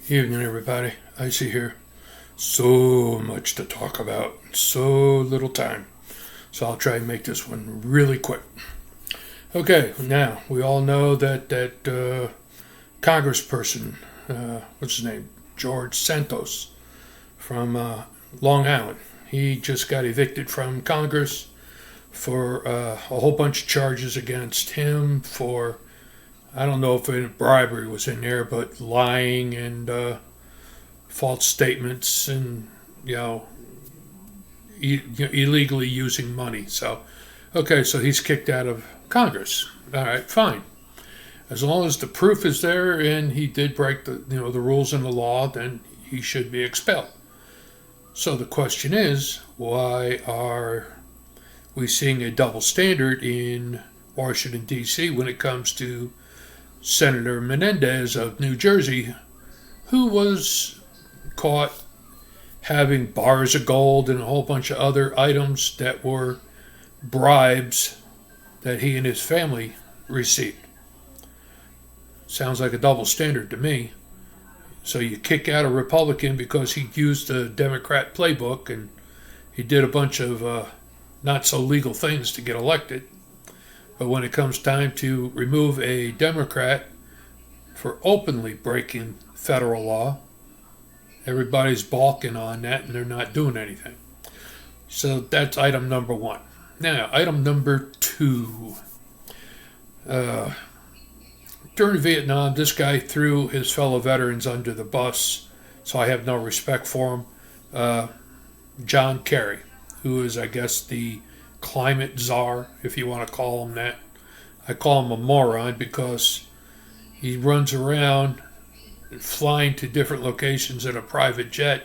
Evening, everybody. Icy here. So much to talk about, so little time. So I'll try and make this one really quick. Okay, now we all know that Congressperson, what's his name, George Santos from Long Island. He just got evicted from Congress for a whole bunch of charges against him for, I don't know if any bribery was in there, but lying and false statements and, illegally using money. So, okay, so he's kicked out of Congress. All right, fine. As long as the proof is there and he did break the rules and the law, then he should be expelled. So the question is, why are we seeing a double standard in Washington, D.C. when it comes to Senator Menendez of New Jersey, who was caught having bars of gold and a whole bunch of other items that were bribes that he and his family received? Sounds like a double standard to me. So you kick out a Republican because he used the Democrat playbook and he did a bunch of not so legal things to get elected. But when it comes time to remove a Democrat for openly breaking federal law, everybody's balking on that and they're not doing anything. So that's item number one. Now, item number two. During Vietnam, this guy threw his fellow veterans under the bus, so I have no respect for him. John Kerry, who is, I guess, the climate czar, if you want to call him that. I call him a moron because he runs around flying to different locations in a private jet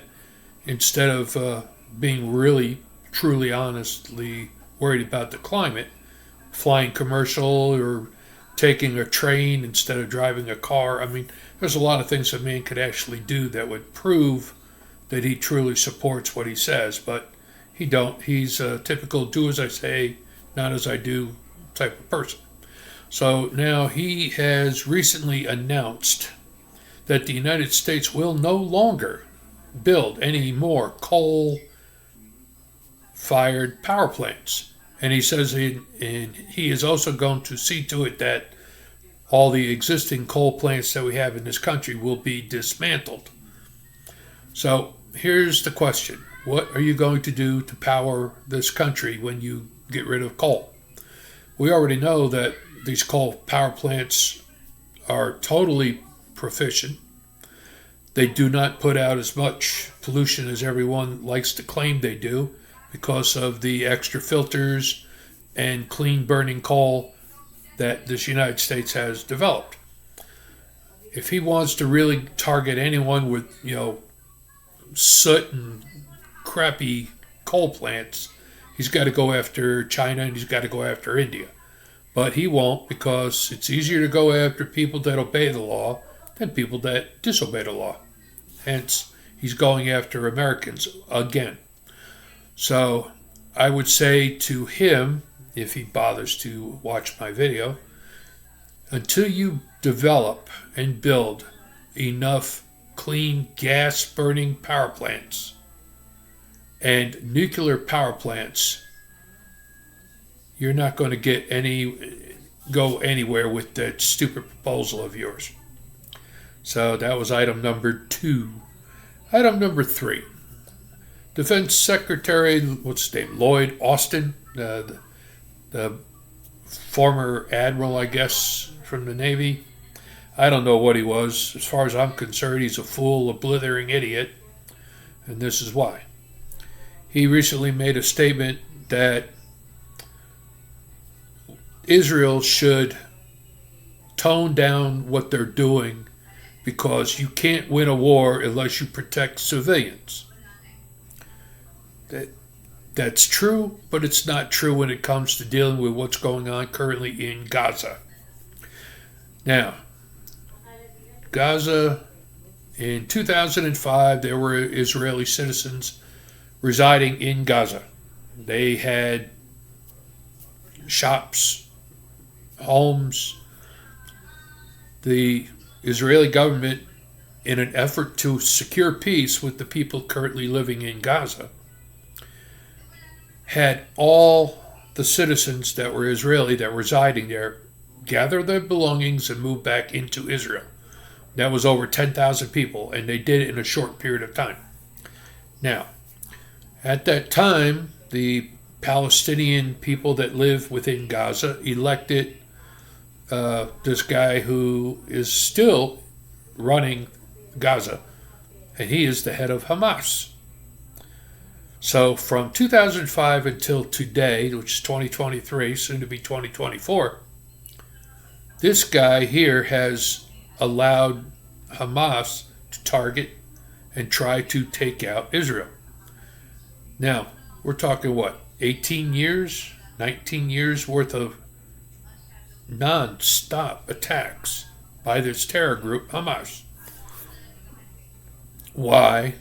instead of being really, truly, honestly worried about the climate, flying commercial or taking a train instead of driving a car. I mean, there's a lot of things a man could actually do that would prove that he truly supports what he says, but he don't. He's a typical do as I say, not as I do type of person. So now he has recently announced that the United States will no longer build any more coal-fired power plants. And he says he is also going to see to it that all the existing coal plants that we have in this country will be dismantled. So here's the question. What are you going to do to power this country when you get rid of coal? We already know that these coal power plants are totally proficient. They do not put out as much pollution as everyone likes to claim they do because of the extra filters and clean burning coal that this United States has developed. If he wants to really target anyone with, soot and crappy coal plants, he's got to go after China and he's got to go after India. But he won't, because it's easier to go after people that obey the law than people that disobey the law. Hence, he's going after Americans again. So I would say to him, if he bothers to watch my video, until you develop and build enough clean gas-burning power plants and nuclear power plants, you're not going to go anywhere with that stupid proposal of yours. So that was item number two. Item number three. Defense Secretary, what's his name, Lloyd Austin, the former admiral, I guess, from the Navy. I don't know what he was. As far as I'm concerned, he's a fool, a blithering idiot, and this is why. He recently made a statement that Israel should tone down what they're doing because you can't win a war unless you protect civilians. That's true, but it's not true when it comes to dealing with what's going on currently in Gaza. Now, Gaza, in 2005, there were Israeli citizens residing in Gaza. They had shops, homes. The Israeli government in an effort to secure peace with the people currently living in Gaza, had all the citizens that were Israeli that were residing there gather their belongings and move back into Israel. That was over 10,000 people, and they did it in a short period of time. Now, at that time, the Palestinian people that live within Gaza elected this guy who is still running Gaza, and he is the head of Hamas. So from 2005 until today, which is 2023, soon to be 2024, this guy here has allowed Hamas to target and try to take out Israel. Now, we're talking what, 18 years, 19 years worth of non-stop attacks by this terror group, Hamas. Why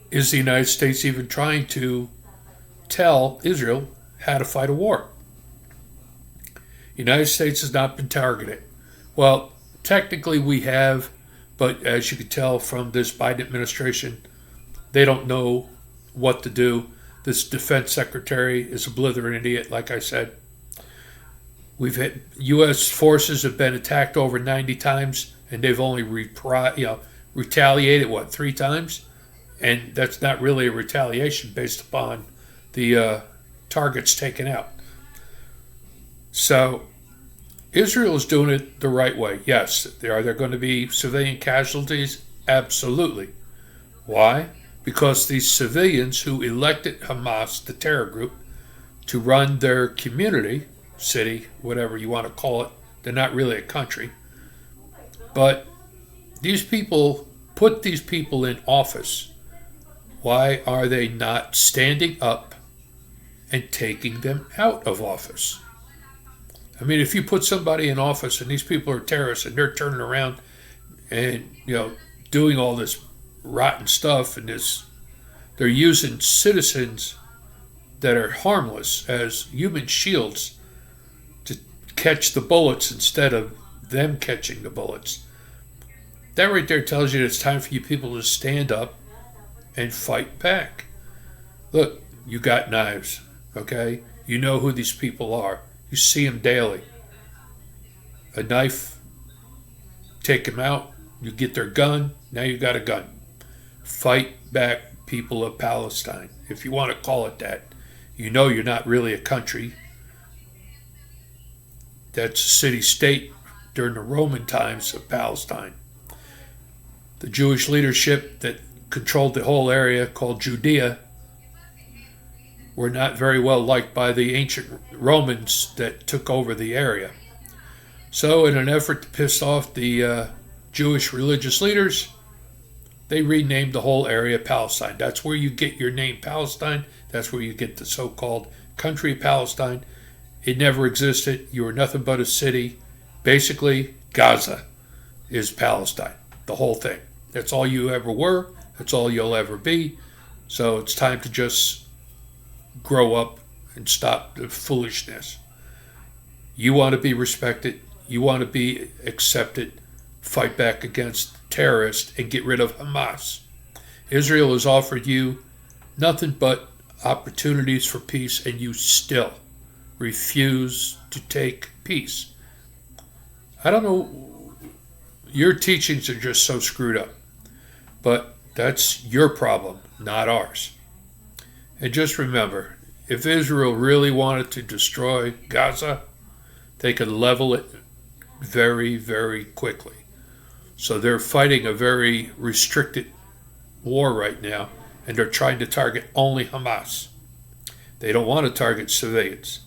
is the United States even trying to tell Israel how to fight a war? The United States has not been targeted. Well, technically we have, but as you can tell from this Biden administration, they don't know what to do. This defense secretary is a blithering idiot, like I said. We've had U.S. forces have been attacked over 90 times, and they've only retaliated, 3 times? And that's not really a retaliation based upon the targets taken out. So Israel is doing it the right way. Yes, are there going to be civilian casualties? Absolutely. Why? Because these civilians who elected Hamas, the terror group, to run their community, city, whatever you want to call it, they're not really a country, but these people put these people in office. Why are they not standing up and taking them out of office? I mean, if you put somebody in office and these people are terrorists and they're turning around and, doing all this rotten stuff and they're using citizens that are harmless as human shields to catch the bullets instead of them catching the bullets. That right there tells you it's time for you people to stand up and fight back. Look, you got knives, okay? You know who these people are. You see them daily. A knife, take them out, you get their gun, now you got a gun. Fight back, people of Palestine, if you want to call it that. You know you're not really a country. That's a city-state during the Roman times of Palestine. The Jewish leadership that controlled the whole area, called Judea, were not very well liked by the ancient Romans that took over the area. So in an effort to piss off the Jewish religious leaders, they renamed the whole area Palestine. That's where you get your name Palestine. That's where you get the so-called country Palestine. It never existed. You were nothing but a city. Basically, Gaza is Palestine, the whole thing. That's all you ever were. That's all you'll ever be. So it's time to just grow up and stop the foolishness. You want to be respected. You want to be accepted. Fight back against terrorists and get rid of Hamas. Israel has offered you nothing but opportunities for peace, and you still refuse to take peace. I don't know. Your teachings are just so screwed up. But that's your problem, not ours. And just remember, if Israel really wanted to destroy Gaza, they could level it very, very quickly. So they're fighting a very restricted war right now, and they're trying to target only Hamas. They don't want to target civilians.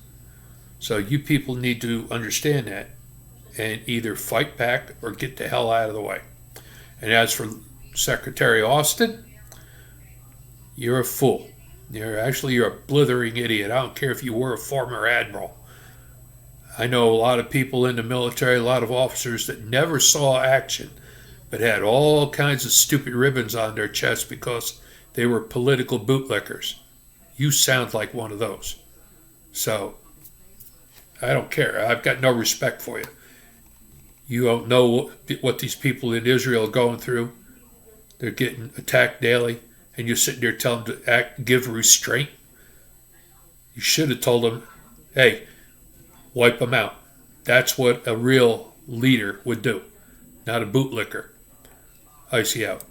So you people need to understand that and either fight back or get the hell out of the way. And as for Secretary Austin, you're a fool. You're a blithering idiot. I don't care if you were a former admiral. I know a lot of people in the military, a lot of officers that never saw action, but had all kinds of stupid ribbons on their chest because they were political bootlickers. You sound like one of those. So, I don't care. I've got no respect for you. You don't know what these people in Israel are going through. They're getting attacked daily, and you're sitting there telling them to give restraint. You should have told them, hey, wipe them out. That's what a real leader would do, not a bootlicker. Icy out.